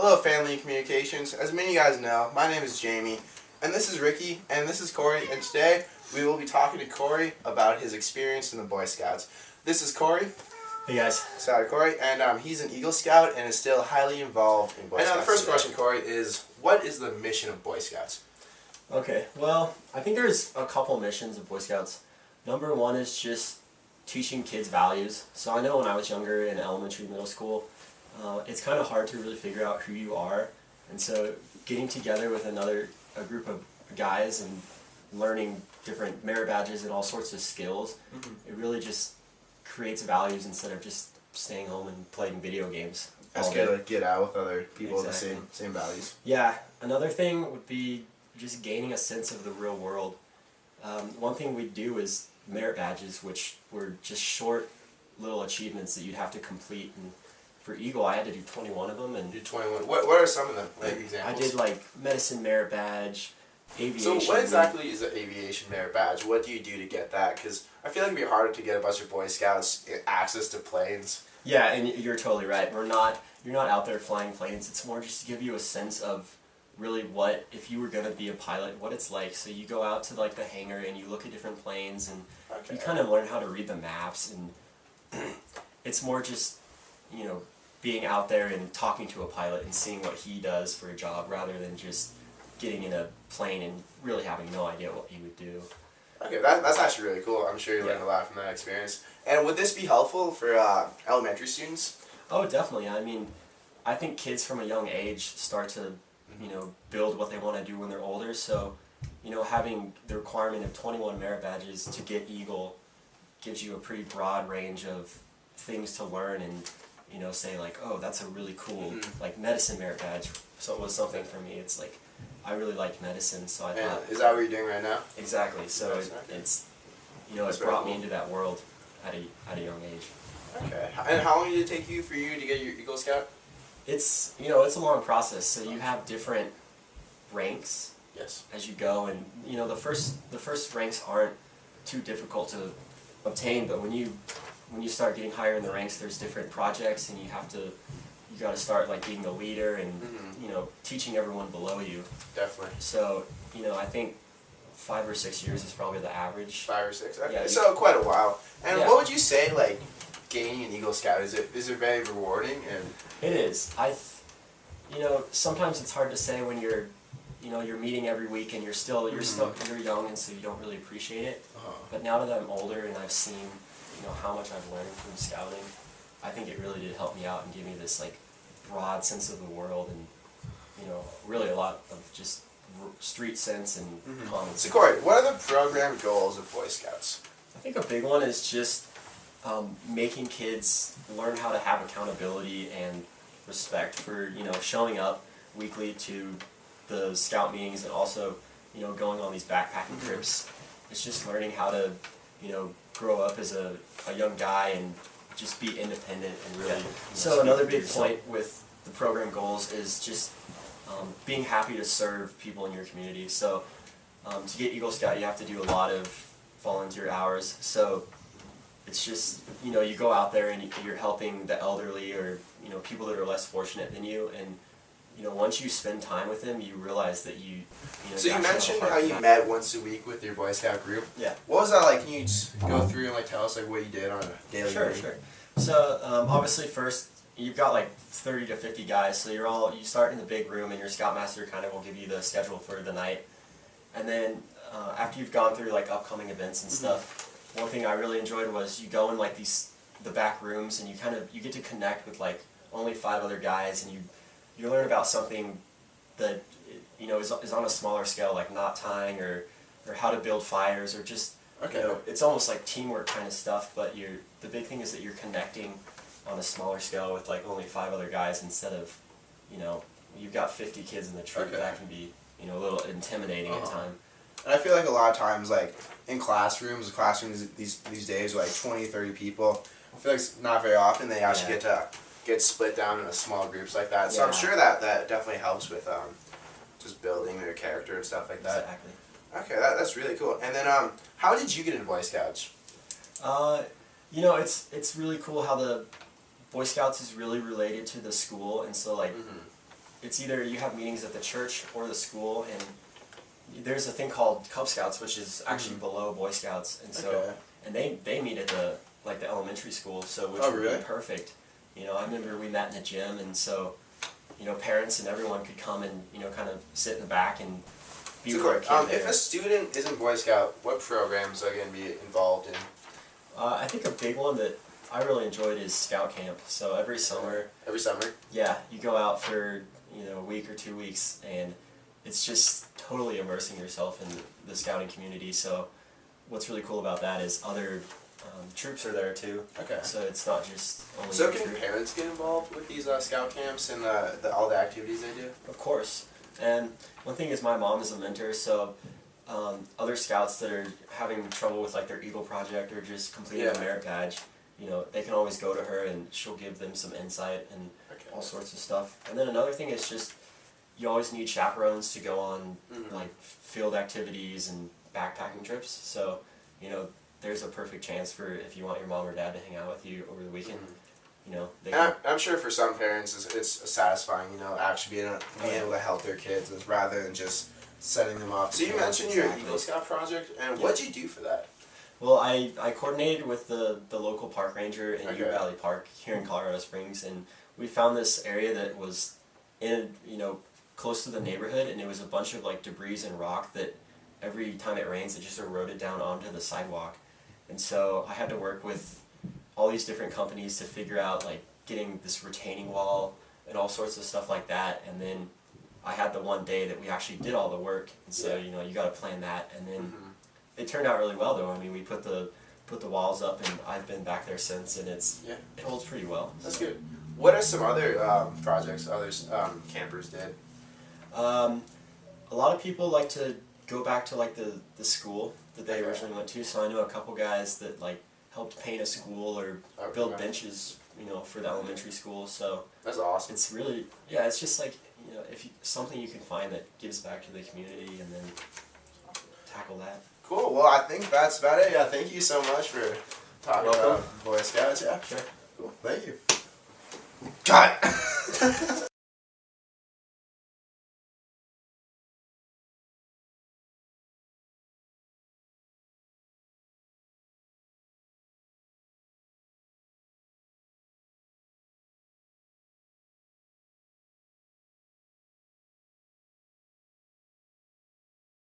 Hello, family and communications. As many of you guys know, my name is Jamie, and this is Ricky, and this is Corey, and today we will be talking to Corey about his experience in the Boy Scouts. This is Corey. Hey guys. Sorry, Corey, and he's an Eagle Scout and is still highly involved in Boy Scouts. And the first question, Corey, is what is the mission of Boy Scouts? Okay, well, I think there's a couple missions of Boy Scouts. Number one is just teaching kids values. So I know when I was younger in elementary, middle school, it's kind of hard to really figure out who you are, and so getting together with a group of guys and learning different merit badges and all sorts of skills, it really just creates values instead of just staying home and playing video games. That's good to get out with other people Exactly. with the same values. Yeah, another thing would be just gaining a sense of the real world. One thing we do is merit badges, which were just short little achievements that you'd have to complete. And for Eagle, I had to do 21 of them. And you did 21. What are some of them? Like examples? I did like medicine merit badge, aviation. So what exactly is an aviation merit badge? What do you do to get that? Because I feel like it'd be harder to get a bunch of Boy Scouts access to planes. Yeah, and you're totally right. You're not out there flying planes. It's more just to give you a sense of really what, if you were going to be a pilot, what it's like. So you go out to like the hangar and you look at different planes and you kind of learn how to read the maps, and it's more just, you know, being out there and talking to a pilot and seeing what he does for a job rather than just getting in a plane and really having no idea what he would do. Okay, that's actually really cool. I'm sure you learned a lot from that experience. And would this be helpful for elementary students? Oh, definitely. I mean, I think kids from a young age start to, you know, build what they want to do when they're older. So, you know, having the requirement of 21 merit badges to get Eagle gives you a pretty broad range of things to learn and, you know, say like, oh, that's a really cool, like, medicine merit badge. So it was something for me. It's like, I really like medicine, so I thought... Is that what you're doing right now? Exactly. So it's, you know, it brought me into that world at a young age. Okay. And how long did it take for you to get your Eagle Scout? It's, you know, it's a long process. So you have different ranks as you go, and you know the first ranks aren't too difficult to obtain, but when you start getting higher in the ranks, there's different projects, and you got to start like being the leader and you know, teaching everyone below you. Definitely. So, you know, I think 5 or 6 years is probably the average. 5 or 6. Okay. Yeah, So quite a while. And what would you say, like, gaining an Eagle Scout, is it very rewarding? And it is. You know, sometimes it's hard to say when you're meeting every week and you're young, and so you don't really appreciate it. But now that I'm older and I've seen, you know, how much I've learned from scouting, I think it really did help me out and give me this like broad sense of the world, and you know, really a lot of just street sense and common sense. So Corey, what are the program goals of Boy Scouts? I think a big one is just making kids learn how to have accountability and respect for, you know, showing up weekly to the scout meetings, and also, you know, going on these backpacking trips. It's just learning how to, you know, grow up as a young guy and just be independent and really. So another big point with the program goals is just being happy to serve people in your community. So to get Eagle Scout, you have to do a lot of volunteer hours. So it's just, you know, you go out there and you're helping the elderly or, you know, people that are less fortunate than you, and you know, once you spend time with them, you realize that you know. So you mentioned how you met once a week with your Boy Scout group. Yeah. What was that like? Can you just go through and like tell us like what you did on a daily basis? Sure. So obviously first you've got like 30 to 50 guys, so you start in the big room, and your scoutmaster kind of will give you the schedule for the night, and then after you've gone through like upcoming events and stuff, one thing I really enjoyed was you go in like the back rooms, and you get to connect with like only 5 other guys, and you learn about something that, you know, is on a smaller scale, like knot tying or how to build fires, or just, you know, it's almost like teamwork kind of stuff, but the big thing is that you're connecting on a smaller scale with like only 5 other guys instead of, you know, you've got 50 kids in the troop. That can be, you know, a little intimidating at times. And I feel like a lot of times, like in classrooms these days are like 20, 30 people. I feel like it's not very often they actually get split down into small groups like that. So I'm sure that definitely helps with just building their character and stuff like that. Exactly. Okay, that's really cool. And then how did you get into Boy Scouts? You know, it's really cool how the Boy Scouts is really related to the school, and so like it's either you have meetings at the church or the school, and there's a thing called Cub Scouts, which is actually below Boy Scouts, and so Okay. and they meet at the elementary school, so which Oh, would really? be perfect. You know, I remember we met in the gym, and so you know, parents and everyone could come and you know kind of sit in the back and be So, with their kid if there. a student isn't Boy Scout, what programs are going to be involved in? I think a big one that I really enjoyed is Scout Camp. So every summer, Every summer? yeah, you go out for you know a week or 2 weeks, and it's just totally immersing yourself in the scouting community. So what's really cool about that is other troops are there too. Okay. So it's not just only So your can troop. parents get involved with these scout camps and all the activities they do? Of course. And one thing is my mom is a mentor, so other scouts that are having trouble with like their Eagle project or just completing Yeah. a merit badge, you know, they can always go to her and she'll give them some insight and Okay. all sorts of stuff. And then another thing is just you always need chaperones to go on Mhm. like field activities and backpacking trips. So, you know, there's a perfect chance for if you want your mom or dad to hang out with you over the weekend, you know, they And can. I'm sure for some parents it's satisfying, you know, actually being able to help their kids rather than just setting them off. So you Yeah, mentioned your exactly. Eagle Scout project, and Yeah. what'd you do for that? Well, I coordinated with the local park ranger in Okay. Ute Valley Park here in Colorado Springs, and we found this area that was in you know close to the neighborhood, and it was a bunch of like debris and rock that every time it rains it just eroded down onto the sidewalk, and so I had to work with all these different companies to figure out like getting this retaining wall and all sorts of stuff like that, and then I had the one day that we actually did all the work, and so Yeah. you know you got to plan that, and then. Mhm. It turned out really well though. I mean, we put the walls up, and I've been back there since, and it holds pretty well. That's good. What are some other projects others campers did? A lot of people like to go back to like the school that they Okay. originally went to. So I know a couple guys that like helped paint a school or Okay. build benches, you know, for the elementary school. So That's awesome. it's really it's just like you know if you, something you can find that gives back to the community, and then tackle that. Cool. Well, I think that's about it. Yeah, thank you so much for talking Welcome. about Boy Scouts. Yeah. Sure. Cool. Thank you. Cut.